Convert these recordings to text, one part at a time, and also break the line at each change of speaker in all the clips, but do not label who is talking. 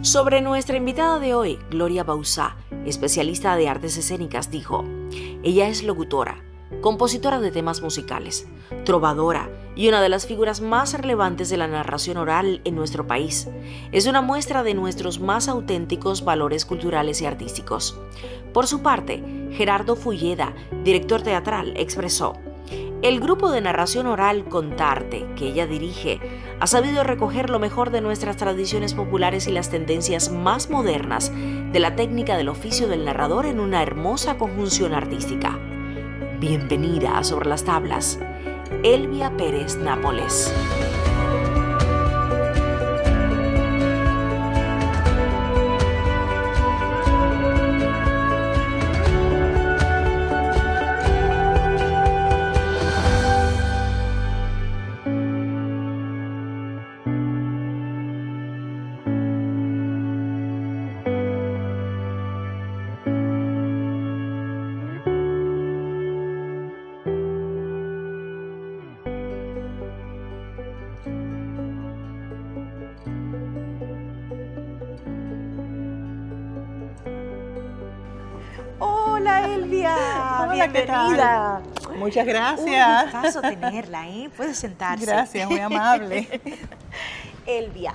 Sobre nuestra invitada de hoy, Gloria Bauzá, especialista de artes escénicas, dijo: ella es locutora, compositora de temas musicales, trovadora y una de las figuras más relevantes de la narración oral en nuestro país. Es una muestra de nuestros más auténticos valores culturales y artísticos. Por su parte, Gerardo Fulleda, director teatral, expresó: el grupo de narración oral Contarte, que ella dirige, ha sabido recoger lo mejor de nuestras tradiciones populares y las tendencias más modernas de la técnica del oficio del narrador en una hermosa conjunción artística. Bienvenida a Sobre las Tablas, Elvia Pérez Nápoles. Hola Elvia,
Hola,
bienvenida.
¿qué tal? Muchas
Un
gracias.
gustazo tenerla, ¿eh? Puede sentarse.
Gracias, muy amable.
Elvia,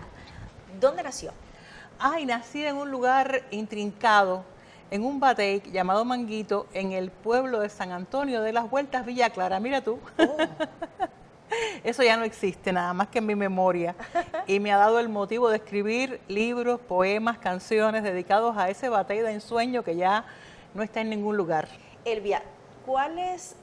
¿dónde nació?
Ay, nací en un lugar intrincado, en un batey llamado Manguito, en el pueblo de San Antonio de las Vueltas, Villa Clara. Mira tú.
Oh.
Eso ya no existe, nada más que en mi memoria. Y me ha dado el motivo de escribir libros, poemas, canciones dedicados a ese batey de ensueño que ya no está en ningún lugar.
Elvia, ¿cuáles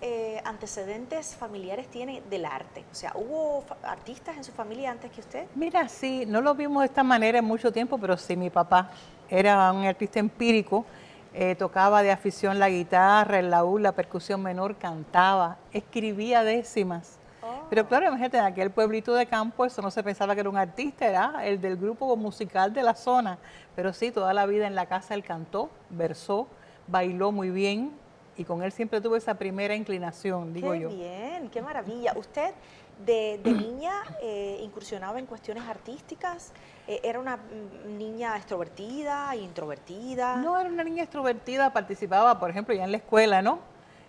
antecedentes familiares tiene del arte? O sea, ¿hubo artistas en su familia antes que usted?
Mira, sí, no lo vimos de esta manera en mucho tiempo, pero sí, mi papá era un artista empírico, tocaba de afición la guitarra, el laúd, la percusión menor, cantaba, escribía décimas.
Oh.
Pero claro, imagínate, en aquel pueblito de campo eso no se pensaba que era un artista, era el del grupo musical de la zona. Pero sí, toda la vida en la casa él cantó, versó, bailó muy bien y con él siempre tuve esa primera inclinación, digo yo.
Qué bien, qué maravilla. ¿Usted de niña incursionaba en cuestiones artísticas? ¿Era una niña extrovertida, introvertida?
No, era una niña extrovertida, participaba, por ejemplo, ya en la escuela, ¿no?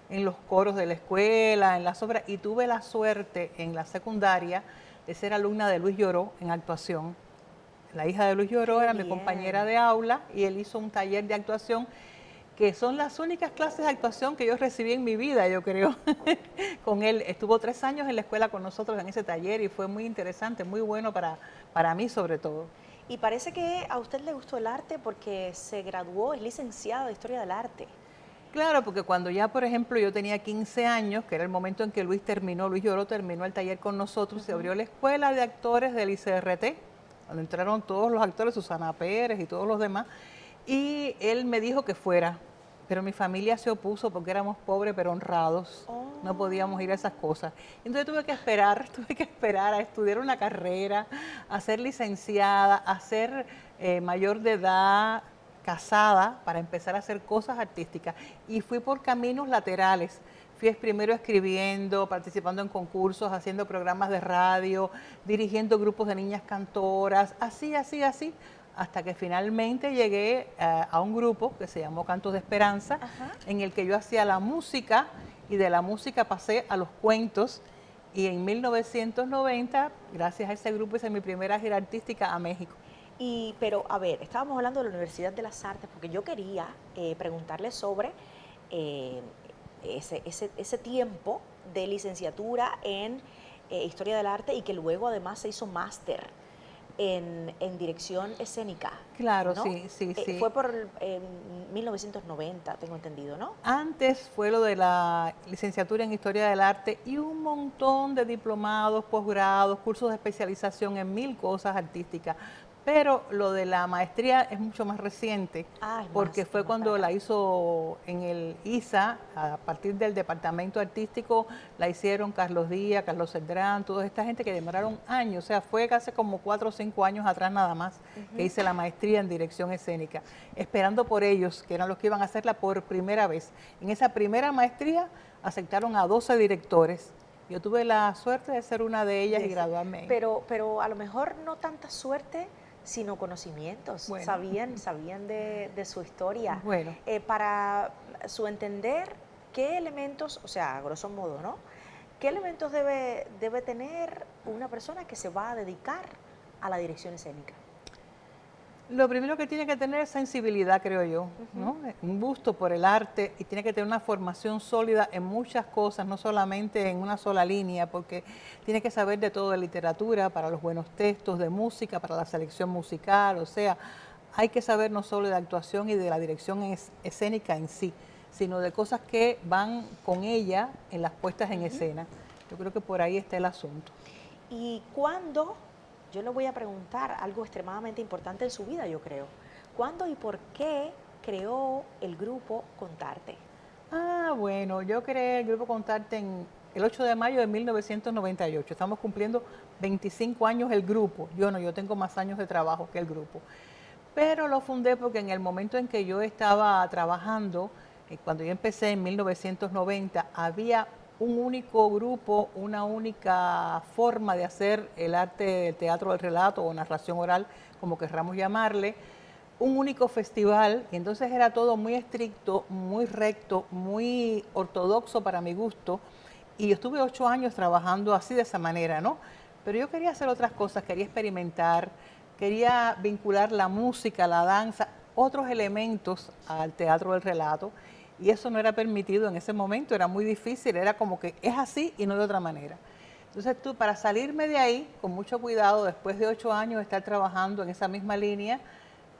En los coros de la escuela, en las obras, y tuve la suerte en la secundaria de ser alumna de Luis Lloró en actuación. La hija de Luis Lloró era mi compañera de aula y él hizo un taller de actuación que son las únicas clases de actuación que yo recibí en mi vida, yo creo. Con él estuvo 3 años en la escuela con nosotros en ese taller y fue muy interesante, muy bueno para mí sobre todo.
Y parece que a usted le gustó el arte porque se graduó, es licenciado de Historia del Arte.
Claro, porque cuando ya, por ejemplo, yo tenía 15 años, que era el momento en que Luis Lloró terminó el taller con nosotros, se abrió la escuela de actores del ICRT, donde entraron todos los actores, Susana Pérez y todos los demás, y él me dijo que fuera, pero mi familia se opuso porque éramos pobres pero honrados, no podíamos ir a esas cosas. Entonces tuve que esperar a estudiar una carrera, a ser licenciada, a ser mayor de edad, casada, para empezar a hacer cosas artísticas. Y fui por caminos laterales. Fui primero escribiendo, participando en concursos, haciendo programas de radio, dirigiendo grupos de niñas cantoras, así, hasta que finalmente llegué a un grupo que se llamó Cantos de Esperanza, en el que yo hacía la música y de la música pasé a los cuentos. Y en 1990, gracias a ese grupo, hice mi primera gira artística a México.
Pero, a ver, estábamos hablando de la Universidad de las Artes, porque yo quería preguntarle sobre ese tiempo de licenciatura en Historia del Arte y que luego además se hizo máster en dirección escénica.
Claro,
¿no?
sí.
Fue por 1990, tengo entendido, ¿no?
Antes fue lo de la licenciatura en Historia del Arte y un montón de diplomados, posgrados, cursos de especialización en 1000 cosas artísticas. Pero lo de la maestría es mucho más reciente, porque fue cuando la hizo en el ISA, a partir del departamento artístico, la hicieron Carlos Díaz, Carlos Cerdrán, toda esta gente que demoraron años, o sea, fue casi como 4 o 5 años atrás nada más, que hice la maestría en dirección escénica, esperando por ellos, que eran los que iban a hacerla por primera vez. En esa primera maestría aceptaron a 12 directores. Yo tuve la suerte de ser una de ellas y graduarme.
Pero a lo mejor no tanta suerte, sino conocimientos.
Bueno.
Sabían de su historia.
Bueno.
Para su entender, ¿qué elementos, o sea, a grosso modo, ¿no? ¿Qué elementos debe tener una persona que se va a dedicar a la dirección escénica?
Lo primero que tiene que tener es sensibilidad, creo yo, ¿no? Un gusto por el arte, y tiene que tener una formación sólida en muchas cosas, no solamente en una sola línea, porque tiene que saber de todo, de literatura, para los buenos textos, de música, para la selección musical, o sea, hay que saber no solo de actuación y de la dirección escénica en sí, sino de cosas que van con ella en las puestas en escena. Yo creo que por ahí está el asunto.
¿Y cuándo? Yo le voy a preguntar algo extremadamente importante en su vida, yo creo. ¿Cuándo y por qué creó el grupo Contarte?
Bueno, yo creé el grupo Contarte el 8 de mayo de 1998. Estamos cumpliendo 25 años el grupo. Yo tengo más años de trabajo que el grupo. Pero lo fundé porque en el momento en que yo estaba trabajando, cuando yo empecé en 1990, había un único grupo, una única forma de hacer el arte del teatro del relato o narración oral, como querramos llamarle, un único festival, y entonces era todo muy estricto, muy recto, muy ortodoxo para mi gusto, y yo estuve 8 años trabajando así de esa manera, ¿no? Pero yo quería hacer otras cosas, quería experimentar, quería vincular la música, la danza, otros elementos al teatro del relato, y eso no era permitido en ese momento, era muy difícil, era como que es así y no de otra manera. Entonces para salirme de ahí, con mucho cuidado, después de 8 años de estar trabajando en esa misma línea,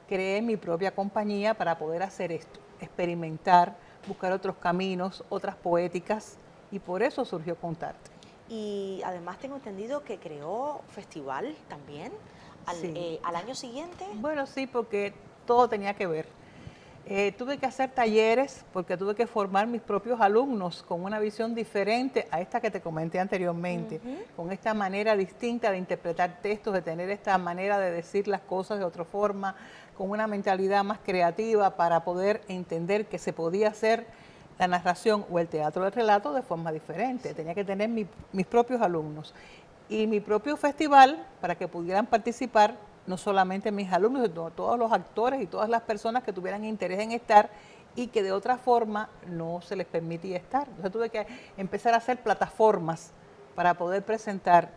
creé mi propia compañía para poder hacer esto, experimentar, buscar otros caminos, otras poéticas, y por eso surgió Contarte.
Y además tengo entendido que creó festival también al año siguiente.
Bueno, sí, porque todo tenía que ver. Tuve que hacer talleres porque tuve que formar mis propios alumnos con una visión diferente a esta que te comenté anteriormente, con esta manera distinta de interpretar textos, de tener esta manera de decir las cosas de otra forma, con una mentalidad más creativa para poder entender que se podía hacer la narración o el teatro del relato de forma diferente. Tenía que tener mis propios alumnos y mi propio festival para que pudieran participar no solamente mis alumnos, sino todos los actores y todas las personas que tuvieran interés en estar y que de otra forma no se les permitía estar. Entonces tuve que empezar a hacer plataformas para poder presentar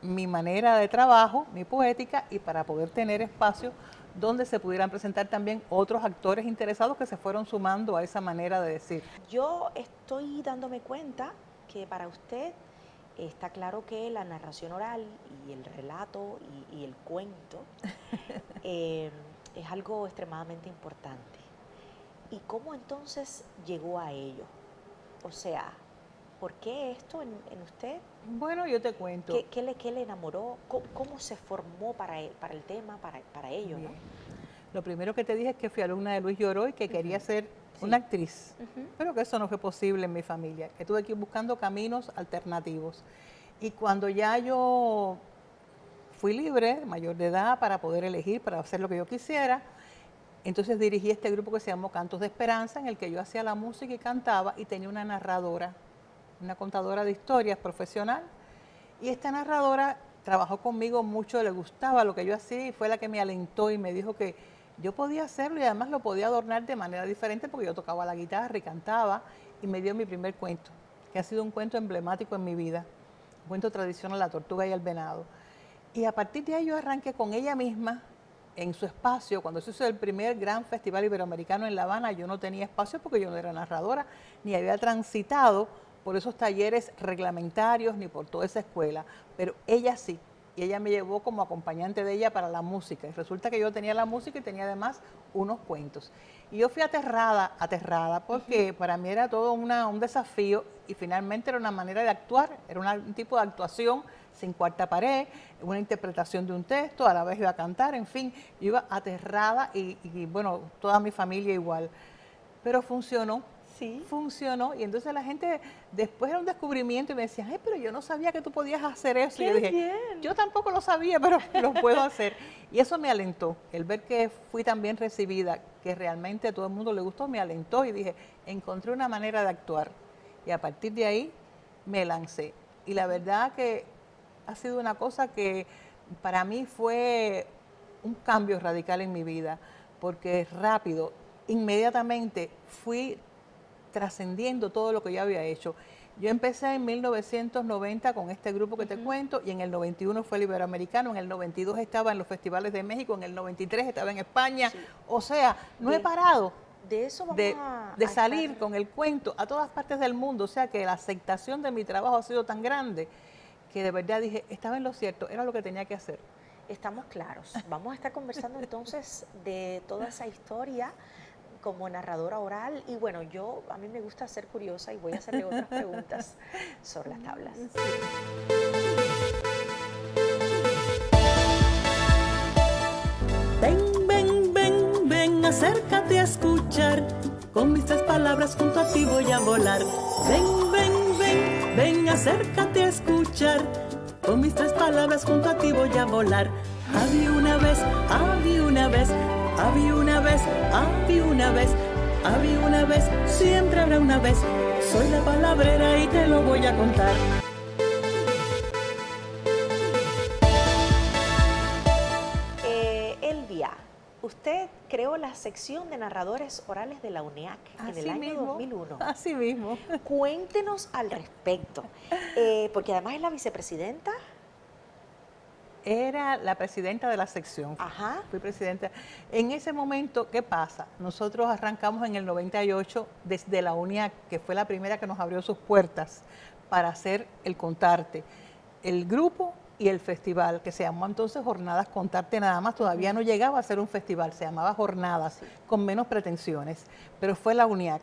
mi manera de trabajo, mi poética, y para poder tener espacios donde se pudieran presentar también otros actores interesados que se fueron sumando a esa manera de decir.
Yo estoy dándome cuenta que para usted está claro que la narración oral y el relato y el cuento es algo extremadamente importante. ¿Y cómo entonces llegó a ello? O sea, ¿por qué esto en usted?
Bueno, yo te cuento.
¿Qué le enamoró? ¿Cómo se formó para el tema, para ello? ¿No?
Lo primero que te dije es que fui alumna de Luis Lloró y que quería ser una actriz, pero que eso no fue posible en mi familia, que tuve que ir buscando caminos alternativos. Y cuando ya yo fui libre, mayor de edad, para poder elegir, para hacer lo que yo quisiera, entonces dirigí este grupo que se llamó Cantos de Esperanza, en el que yo hacía la música y cantaba, y tenía una narradora, una contadora de historias profesional, y esta narradora trabajó conmigo mucho, le gustaba lo que yo hacía y fue la que me alentó y me dijo que yo podía hacerlo y además lo podía adornar de manera diferente porque yo tocaba la guitarra y cantaba, y me dio mi primer cuento, que ha sido un cuento emblemático en mi vida, un cuento tradicional, La tortuga y el venado. Y a partir de ahí yo arranqué con ella misma en su espacio. Cuando se hizo el primer gran festival iberoamericano en La Habana, yo no tenía espacio porque yo no era narradora, ni había transitado por esos talleres reglamentarios, ni por toda esa escuela, pero ella sí. Y ella me llevó como acompañante de ella para la música. Y resulta que yo tenía la música y tenía además unos cuentos. Y yo fui aterrada, porque para mí era todo un desafío y finalmente era una manera de actuar, era un tipo de actuación sin cuarta pared, una interpretación de un texto, a la vez iba a cantar, en fin, yo iba aterrada y bueno, toda mi familia igual. Pero funcionó. Sí. Funcionó, y entonces la gente después era un descubrimiento y me decían, ay, pero yo no sabía que tú podías hacer eso. Y yo dije,
bien.
Yo tampoco lo sabía, pero lo puedo hacer. Y eso me alentó, el ver que fui tan bien recibida, que realmente a todo el mundo le gustó, me alentó y dije, encontré una manera de actuar. Y a partir de ahí me lancé. Y la verdad que ha sido una cosa que para mí fue un cambio radical en mi vida, porque rápido, inmediatamente fui trascendiendo todo lo que yo había hecho. Yo empecé en 1990 con este grupo que te cuento, y en el 91 fue el Iberoamericano, en el 92 estaba en los festivales de México, en el 93 estaba en España. Sí. O sea, no he parado
de eso vamos
de salir con el cuento a todas partes del mundo. O sea, que la aceptación de mi trabajo ha sido tan grande que de verdad dije, estaba en lo cierto, era lo que tenía que hacer.
Estamos claros. Vamos a estar conversando entonces de toda esa historia como narradora oral, y bueno, a mí me gusta ser curiosa y voy a hacerle otras preguntas sobre las tablas. Sí.
Ven, ven, ven, ven, acércate a escuchar, con mis 3 palabras junto a ti voy a volar. Ven, ven, ven, ven, acércate a escuchar, con mis 3 palabras junto a ti voy a volar. Había una vez, había una vez, había una vez, había una vez, había una vez, siempre habrá una vez. Soy la palabrera y te lo voy a contar.
Elvia, usted creó la sección de narradores orales de la UNEAC en el año 2001.
Así mismo.
Cuéntenos al respecto, porque además es la vicepresidenta.
Era la presidenta de la sección.
Ajá.
Fui presidenta. En ese momento, ¿qué pasa? Nosotros arrancamos en el 98 desde la UNIAC, que fue la primera que nos abrió sus puertas para hacer el Contarte. El grupo y el festival, que se llamó entonces Jornadas Contarte nada más, todavía no llegaba a ser un festival, se llamaba Jornadas, con menos pretensiones. Pero fue la UNIAC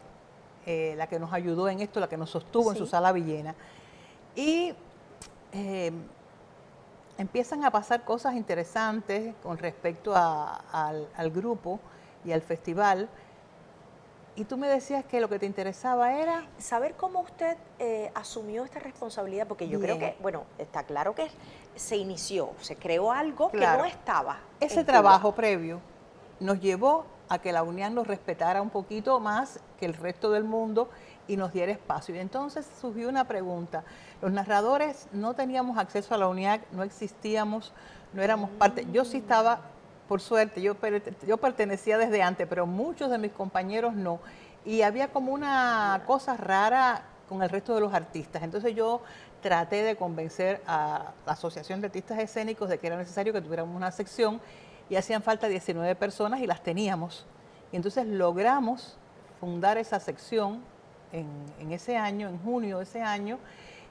la que nos ayudó en esto, la que nos sostuvo en su sala Villena. Y empiezan a pasar cosas interesantes con respecto al grupo y al festival. Y tú me decías que lo que te interesaba era
saber cómo usted asumió esta responsabilidad, porque yo creo que, bueno, está claro que se inició, se creó algo que no estaba.
Ese trabajo previo nos llevó a que la UNIAC nos respetara un poquito más que el resto del mundo y nos diera espacio. Y entonces surgió una pregunta. Los narradores no teníamos acceso a la UNIAC, no existíamos, no éramos parte. Yo sí estaba, por suerte, yo pertenecía desde antes, pero muchos de mis compañeros no. Y había como una cosa rara con el resto de los artistas. Entonces yo traté de convencer a la Asociación de Artistas Escénicos de que era necesario que tuviéramos una sección, y hacían falta 19 personas y las teníamos. Y entonces logramos fundar esa sección en ese año, en junio de ese año,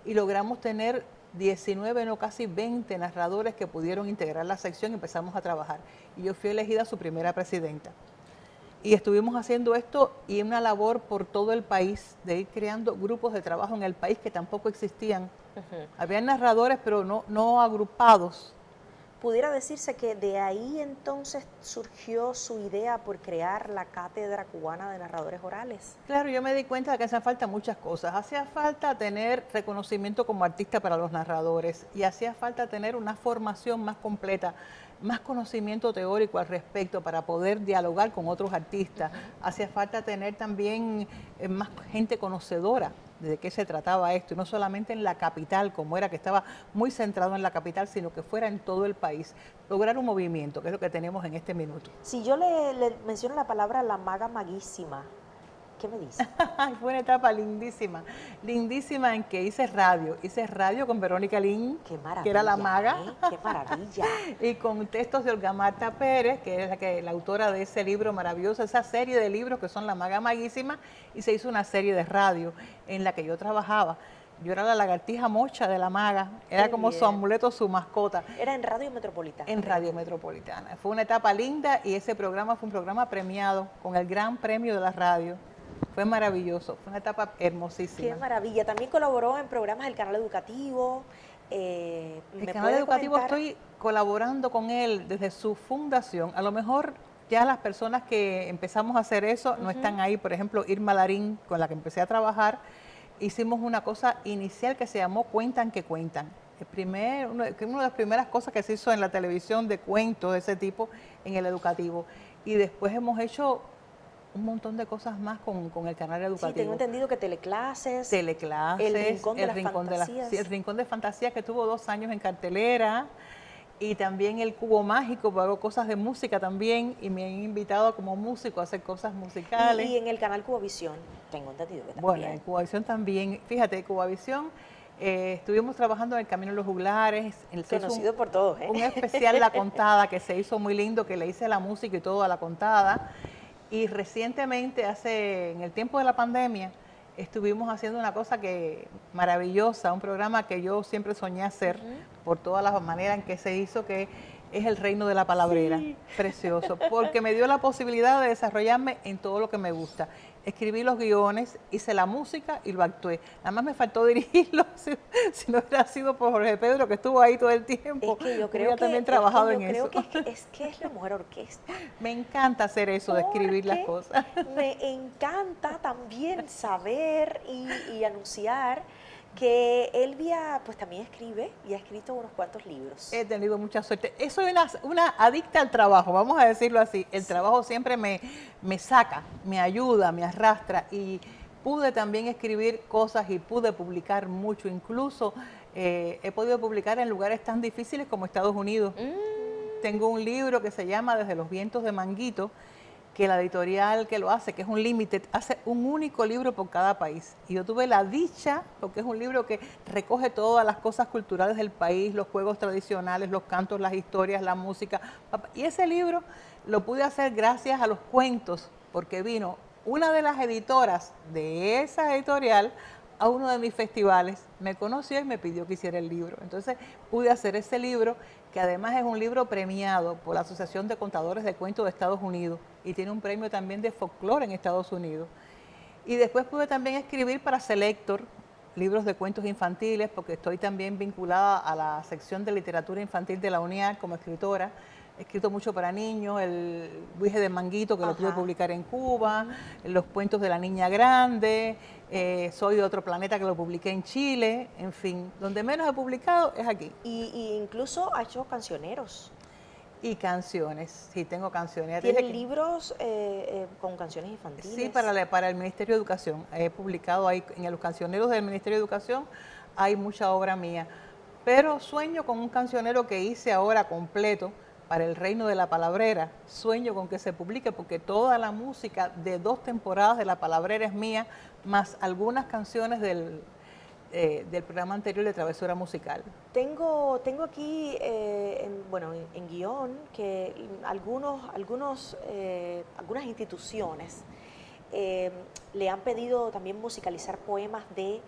y logramos tener 19, no casi 20 narradores que pudieron integrar la sección y empezamos a trabajar. Y yo fui elegida su primera presidenta. Y estuvimos haciendo esto y una labor por todo el país, de ir creando grupos de trabajo en el país que tampoco existían. Había narradores, pero no agrupados.
¿Pudiera decirse que de ahí entonces surgió su idea por crear la Cátedra Cubana de Narradores Orales?
Claro, yo me di cuenta de que hacía falta muchas cosas. Hacía falta tener reconocimiento como artista para los narradores, y hacía falta tener una formación más completa, más conocimiento teórico al respecto para poder dialogar con otros artistas. Hacía falta tener también más gente conocedora de qué se trataba esto, y no solamente en la capital, como era, que estaba muy centrado en la capital, sino que fuera en todo el país. Lograr un movimiento, que es lo que tenemos en este minuto.
Si yo le menciono la palabra la maga maguísima, ¿qué me dice?
Fue una etapa lindísima, lindísima, en que hice radio con Verónica Lin, que era la maga.
¡Qué maravilla!
Y con textos de Olga Marta Pérez, que es la autora de ese libro maravilloso, esa serie de libros que son La Maga Maguísima, y se hizo una serie de radio en la que yo trabajaba. Yo era la lagartija mocha de la maga, era como su amuleto, su mascota.
Era en Radio Metropolitana.
En Radio Metropolitana. Fue una etapa linda, y ese programa fue un programa premiado con el Gran Premio de la Radio. Fue maravilloso, fue una etapa hermosísima.
Qué maravilla. También colaboró en programas del canal educativo.
El canal educativo estoy colaborando con él desde su fundación. A lo mejor ya las personas que empezamos a hacer eso no están ahí. Por ejemplo, Irma Larín, con la que empecé a trabajar, hicimos una cosa inicial que se llamó Cuentan que Cuentan. Una de las primeras cosas que se hizo en la televisión de cuentos de ese tipo en el educativo. Y después hemos hecho un montón de cosas más con el canal educativo.
Sí, tengo entendido que teleclases,
el Rincón de las Fantasías, el Rincón de Fantasía, que tuvo 2 años en cartelera, Y también el Cubo Mágico, pues hago cosas de música también y me han invitado como músico a hacer cosas musicales.
Y en el canal Cubovisión, tengo entendido que también.
Bueno, en Cubavisión también, fíjate, Cubavisión, estuvimos trabajando en el Camino de los Juglares.
Conocido por todos, ¿eh?
Un especial La Contada que se hizo muy lindo, que le hice la música y todo a La Contada. Y recientemente, en el tiempo de la pandemia, estuvimos haciendo una cosa maravillosa, un programa que yo siempre soñé hacer, por todas las maneras en que se hizo, que es El Reino de la Palabrera. Sí. Precioso, porque me dio la posibilidad de desarrollarme en todo lo que me gusta. Escribí los guiones, hice la música y lo actué. Nada más me faltó dirigirlo, si no hubiera sido por Jorge Pedro, que estuvo ahí todo el tiempo.
Es que yo creo
también trabajado en eso.
Es que es la mujer orquesta.
Me encanta hacer eso, de escribir las cosas.
Me encanta también saber y anunciar que Elvia pues también escribe y ha escrito unos cuantos libros.
He tenido mucha suerte. Soy una adicta al trabajo, vamos a decirlo así. El trabajo siempre me saca, me ayuda, me arrastra y pude también escribir cosas y pude publicar mucho. Incluso he podido publicar en lugares tan difíciles como Estados Unidos. Tengo un libro que se llama Desde los vientos de Manguito, que la editorial que lo hace, que es un limited, hace un único libro por cada país. Y yo tuve la dicha, porque es un libro que recoge todas las cosas culturales del país, los juegos tradicionales, los cantos, las historias, la música. Y ese libro lo pude hacer gracias a los cuentos, porque vino una de las editoras de esa editorial a uno de mis festivales, me conoció y me pidió que hiciera el libro. Entonces pude hacer ese libro, que además es un libro premiado por la Asociación de Contadores de Cuentos de Estados Unidos y tiene un premio también de folclore en Estados Unidos. Y después pude también escribir para Selector libros de cuentos infantiles, porque estoy también vinculada a la sección de literatura infantil de la UNIAC como escritora. He escrito mucho para niños, el Buije de Manguito, que lo pude publicar en Cuba, los cuentos de la Niña Grande, Soy de otro planeta, que lo publiqué en Chile, en fin, donde menos he publicado es aquí.
Y incluso ha hecho cancioneros.
Y canciones, sí, tengo canciones.
¿Tienes libros con canciones infantiles?
Sí, para el Ministerio de Educación. He publicado ahí, en los cancioneros del Ministerio de Educación hay mucha obra mía. Pero sueño con un cancionero que hice ahora completo, para El Reino de la Palabrera. Sueño con que se publique, porque toda la música de 2 temporadas de La Palabrera es mía, más algunas canciones del programa anterior de Travesura Musical.
Tengo aquí, en guión, que algunas instituciones le han pedido también musicalizar poemas de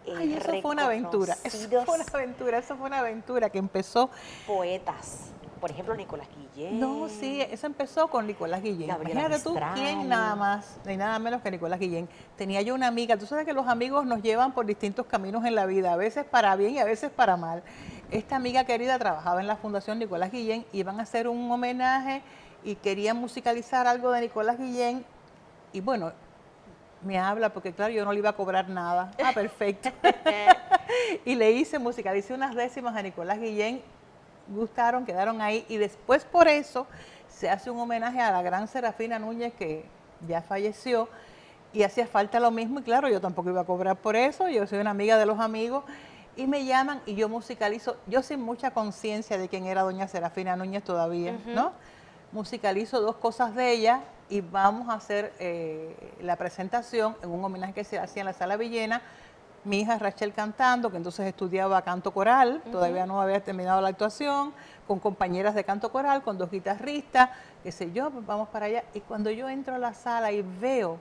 eso fue una aventura, eso fue una aventura que empezó.
Poetas. Por ejemplo, Nicolás Guillén.
No, sí, eso empezó con Nicolás Guillén. Imagínate tú, ¿quién nada más, ni nada menos que Nicolás Guillén? Tenía yo una amiga, tú sabes que los amigos nos llevan por distintos caminos en la vida, a veces para bien y a veces para mal. Esta amiga querida trabajaba en la Fundación Nicolás Guillén, iban a hacer un homenaje y querían musicalizar algo de Nicolás Guillén, y bueno, me habla porque claro, yo no le iba a cobrar nada. Ah, perfecto. Y musicalicé unas décimas a Nicolás Guillén, gustaron, quedaron ahí, y después por eso se hace un homenaje a la gran Serafina Núñez, que ya falleció, y hacía falta lo mismo, y claro, yo tampoco iba a cobrar por eso, yo soy una amiga de los amigos, y me llaman y yo musicalizo, yo sin mucha conciencia de quién era doña Serafina Núñez todavía, ¿no? Musicalizo 2 cosas de ella y vamos a hacer la presentación en un homenaje que se hacía en la Sala Villena. Mi hija Rachel cantando, que entonces estudiaba canto coral, todavía no había terminado la actuación, con compañeras de canto coral, con 2 guitarristas, qué sé yo, pues vamos para allá. Y cuando yo entro a la sala y veo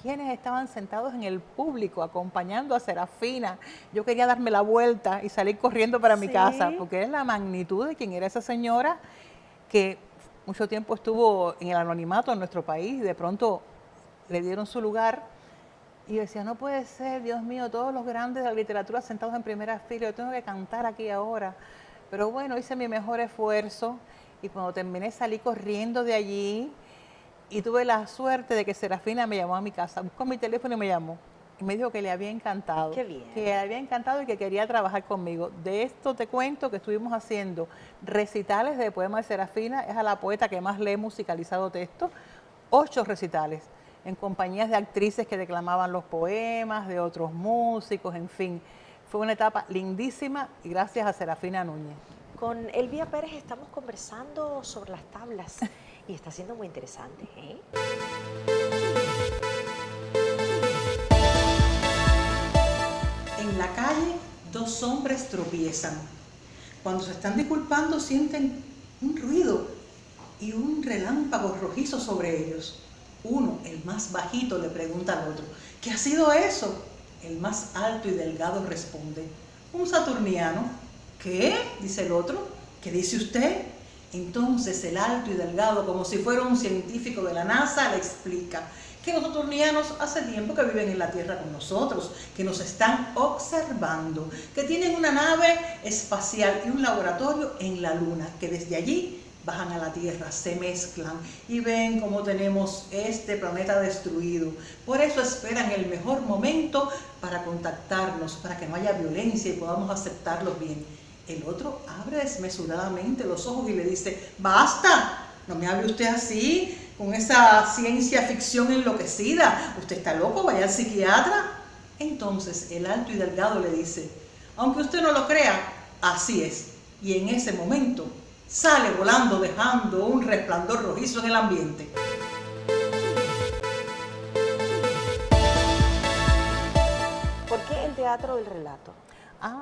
quiénes estaban sentados en el público acompañando a Serafina, yo quería darme la vuelta y salir corriendo para mi casa, porque es la magnitud de quién era esa señora, que mucho tiempo estuvo en el anonimato en nuestro país, y de pronto le dieron su lugar. Y yo decía, no puede ser, Dios mío, todos los grandes de la literatura sentados en primera fila, yo tengo que cantar aquí ahora. Pero bueno, hice mi mejor esfuerzo y cuando terminé salí corriendo de allí y tuve la suerte de que Serafina me llamó a mi casa, buscó mi teléfono y me llamó. Y me dijo que le había encantado.
Qué bien.
Que le había encantado y que quería trabajar conmigo. De esto te cuento que estuvimos haciendo recitales de poemas de Serafina, es a la poeta que más le he musicalizado textos, 8 recitales, en compañías de actrices que declamaban los poemas, de otros músicos, en fin. Fue una etapa lindísima y gracias a Serafina Núñez.
Con Elvia Pérez estamos conversando sobre las tablas y está siendo muy interesante, ¿eh?
En la calle, dos hombres tropiezan. Cuando se están disculpando, sienten un ruido y un relámpago rojizo sobre ellos. Uno, el más bajito, le pregunta al otro, ¿qué ha sido eso? El más alto y delgado responde, un saturniano. ¿Qué? Dice el otro. ¿Qué dice usted? Entonces el alto y delgado, como si fuera un científico de la NASA, le explica que los saturnianos hace tiempo que viven en la Tierra con nosotros, que nos están observando, que tienen una nave espacial y un laboratorio en la Luna, que desde allí bajan a la Tierra, se mezclan y ven cómo tenemos este planeta destruido. Por eso esperan el mejor momento para contactarnos, para que no haya violencia y podamos aceptarlos bien. El otro abre desmesuradamente los ojos y le dice, ¡basta! No me hable usted así, con esa ciencia ficción enloquecida. Usted está loco, vaya al psiquiatra. Entonces el alto y delgado le dice, aunque usted no lo crea, así es. Y en ese momento sale volando dejando un resplandor rojizo en el ambiente.
¿Por qué el teatro del relato?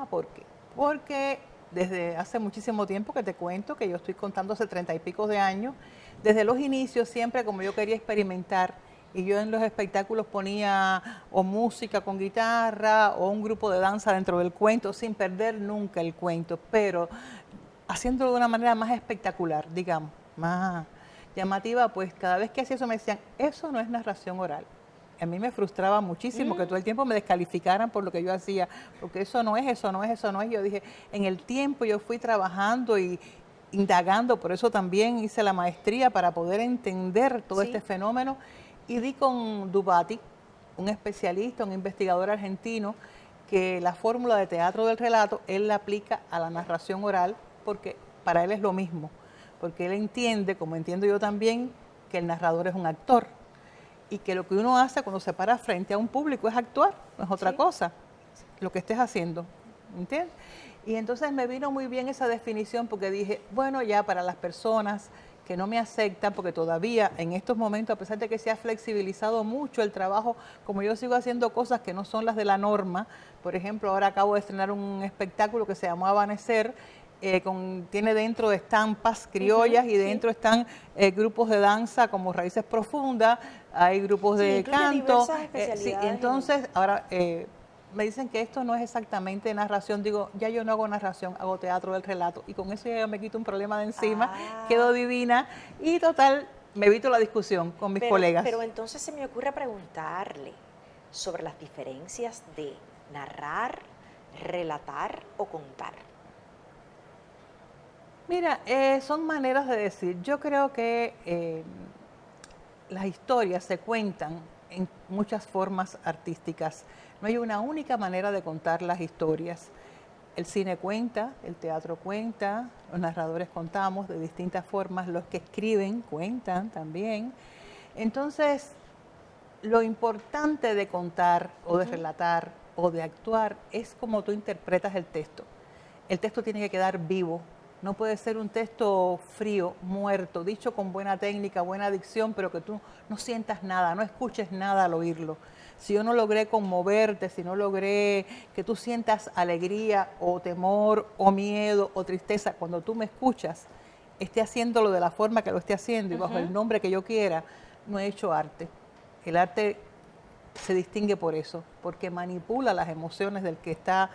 ¿Por qué? Porque desde hace muchísimo tiempo que te cuento, que yo estoy contando hace 30 y pico de años, desde los inicios siempre como yo quería experimentar y yo en los espectáculos ponía o música con guitarra o un grupo de danza dentro del cuento sin perder nunca el cuento, pero haciéndolo de una manera más espectacular, digamos, más llamativa, pues cada vez que hacía eso me decían, eso no es narración oral. A mí me frustraba muchísimo que todo el tiempo me descalificaran por lo que yo hacía, porque eso no es, eso no es, eso no es. Yo dije, en el tiempo yo fui trabajando y indagando, por eso también hice la maestría para poder entender todo este fenómeno y di con Dubati, un especialista, un investigador argentino, que la fórmula de teatro del relato, él la aplica a la narración oral porque para él es lo mismo, porque él entiende, como entiendo yo también, que el narrador es un actor. Y que lo que uno hace cuando se para frente a un público es actuar, no es otra cosa, lo que estés haciendo, ¿entiendes? Y entonces me vino muy bien esa definición porque dije, bueno, ya para las personas que no me aceptan, porque todavía en estos momentos, a pesar de que se ha flexibilizado mucho el trabajo, como yo sigo haciendo cosas que no son las de la norma, por ejemplo, ahora acabo de estrenar un espectáculo que se llamó Amanecer, tiene dentro estampas criollas y dentro están grupos de danza como Raíces Profundas, hay grupos de canto. Entonces, ahora me dicen que esto no es exactamente narración. Digo, ya yo no hago narración, hago teatro del relato. Y con eso ya me quito un problema de encima, quedo divina y total, me evito la discusión con mis colegas.
Pero entonces se me ocurre preguntarle sobre las diferencias de narrar, relatar o contar.
Mira, son maneras de decir. Yo creo que las historias se cuentan en muchas formas artísticas. No hay una única manera de contar las historias. El cine cuenta, el teatro cuenta, los narradores contamos de distintas formas, los que escriben cuentan también. Entonces, lo importante de contar o de relatar o de actuar es cómo tú interpretas el texto. El texto tiene que quedar vivo. No puede ser un texto frío, muerto, dicho con buena técnica, buena dicción, pero que tú no sientas nada, no escuches nada al oírlo. Si yo no logré conmoverte, si no logré que tú sientas alegría o temor o miedo o tristeza, cuando tú me escuchas, esté haciéndolo de la forma que lo esté haciendo y bajo el nombre que yo quiera, no he hecho arte. El arte se distingue por eso, porque manipula las emociones del que está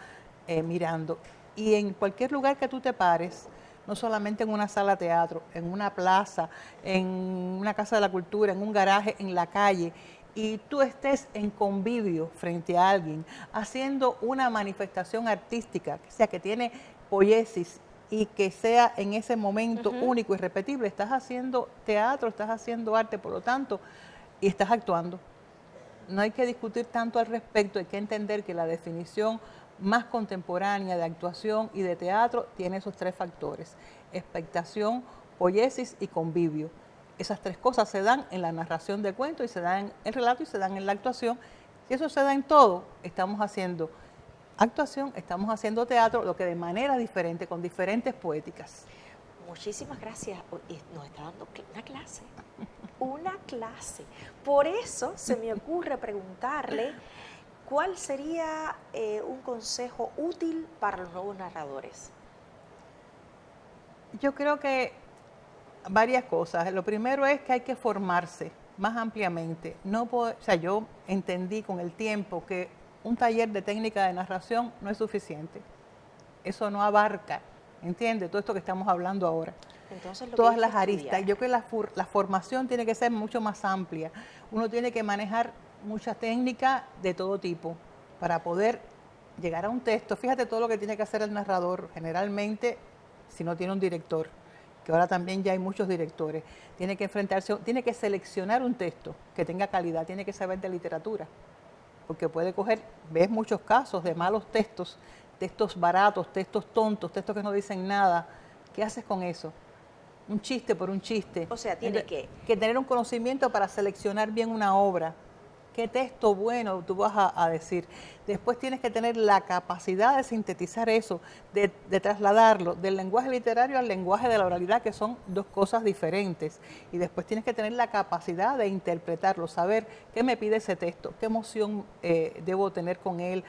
mirando. Y en cualquier lugar que tú te pares, no solamente en una sala de teatro, en una plaza, en una casa de la cultura, en un garaje, en la calle, y tú estés en convivio frente a alguien, haciendo una manifestación artística, que sea que tiene poiesis y que sea en ese momento único y repetible, estás haciendo teatro, estás haciendo arte, por lo tanto, y estás actuando. No hay que discutir tanto al respecto, hay que entender que la definición más contemporánea de actuación y de teatro tiene esos tres factores: expectación, poiesis y convivio. Esas tres cosas se dan en la narración de cuentos y se dan en el relato y se dan en la actuación. Si eso se da en todo, estamos haciendo actuación, estamos haciendo teatro, lo que de manera diferente, con diferentes poéticas.
Muchísimas gracias. Nos está dando una clase. Una clase. Por eso se me ocurre preguntarle cuál sería un consejo útil para los nuevos narradores.
Yo creo que varias cosas. Lo primero es que hay que formarse más ampliamente. Yo entendí con el tiempo que un taller de técnica de narración no es suficiente. Eso no abarca, ¿entiendes? Todo esto que estamos hablando ahora.
Entonces,
todas las aristas. Yo creo que la formación tiene que ser mucho más amplia. Uno tiene que manejar mucha técnica de todo tipo para poder llegar a un texto. Fíjate todo lo que tiene que hacer el narrador, generalmente, si no tiene un director, que ahora también ya hay muchos directores. Tiene que enfrentarse, tiene que seleccionar un texto que tenga calidad, tiene que saber de literatura, porque puede coger, ves muchos casos de malos textos, textos baratos, textos tontos, textos que no dicen nada. ¿Qué haces con eso? Un chiste por un chiste.
O sea, tiene que
tener un conocimiento para seleccionar bien una obra. ¿Qué texto bueno tú vas a decir? Después tienes que tener la capacidad de sintetizar eso, de trasladarlo del lenguaje literario al lenguaje de la oralidad, que son dos cosas diferentes. Y después tienes que tener la capacidad de interpretarlo, saber qué me pide ese texto, qué emoción debo tener con él,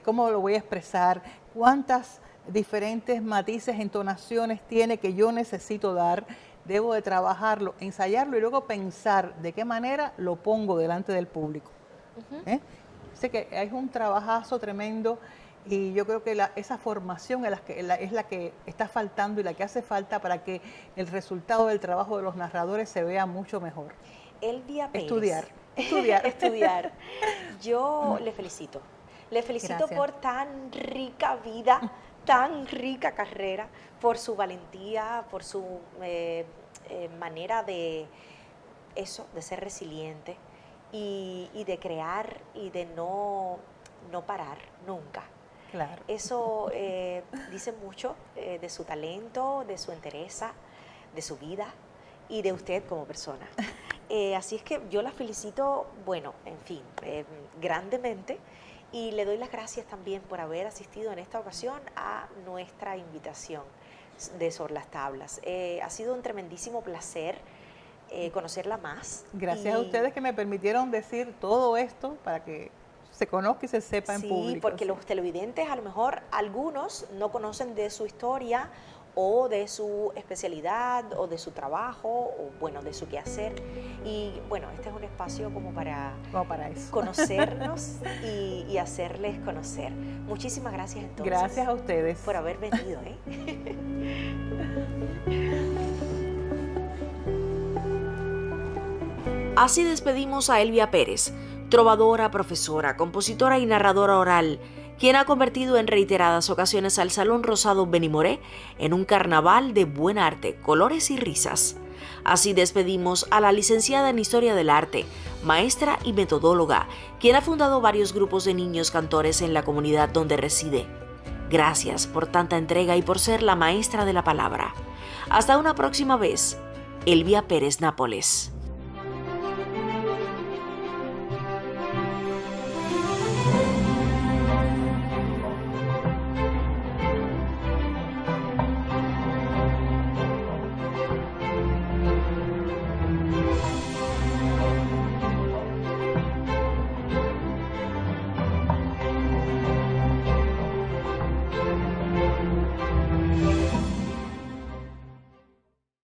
cómo lo voy a expresar, cuántas diferentes matices, entonaciones tiene que yo necesito dar. Debo de trabajarlo, ensayarlo y luego pensar de qué manera lo pongo delante del público. Sé que es un trabajazo tremendo y yo creo que esa formación es la que está faltando y la que hace falta para que el resultado del trabajo de los narradores se vea mucho mejor.
Elvia Pérez.
Estudiar.
Yo le felicito. Le felicito
Gracias.
por tan rica vida, tan rica carrera, por su valentía, por su manera de ser resiliente y de crear y de no parar nunca.
Claro.
Eso dice mucho de su talento, de su entereza, de su vida y de usted como persona. Así es que yo la felicito, grandemente. Y le doy las gracias también por haber asistido en esta ocasión a nuestra invitación de Sobre las Tablas. Ha sido un tremendísimo placer conocerla más.
Gracias a ustedes que me permitieron decir todo esto para que se conozca y se sepa en público.
Sí, porque los televidentes, a lo mejor algunos no conocen de su historia o de su especialidad o de su trabajo o de su quehacer. Y este es un espacio como para
eso.
Conocernos y hacerles conocer. Muchísimas gracias entonces.
Gracias a ustedes.
Por haber venido. Así despedimos a Elvia Pérez, trovadora, profesora, compositora y narradora oral, quien ha convertido en reiteradas ocasiones al Salón Rosado Benimoré en un carnaval de buen arte, colores y risas. Así despedimos a la licenciada en Historia del Arte, maestra y metodóloga, quien ha fundado varios grupos de niños cantores en la comunidad donde reside. Gracias por tanta entrega y por ser la maestra de la palabra. Hasta una próxima vez. Elvia Pérez Nápoles.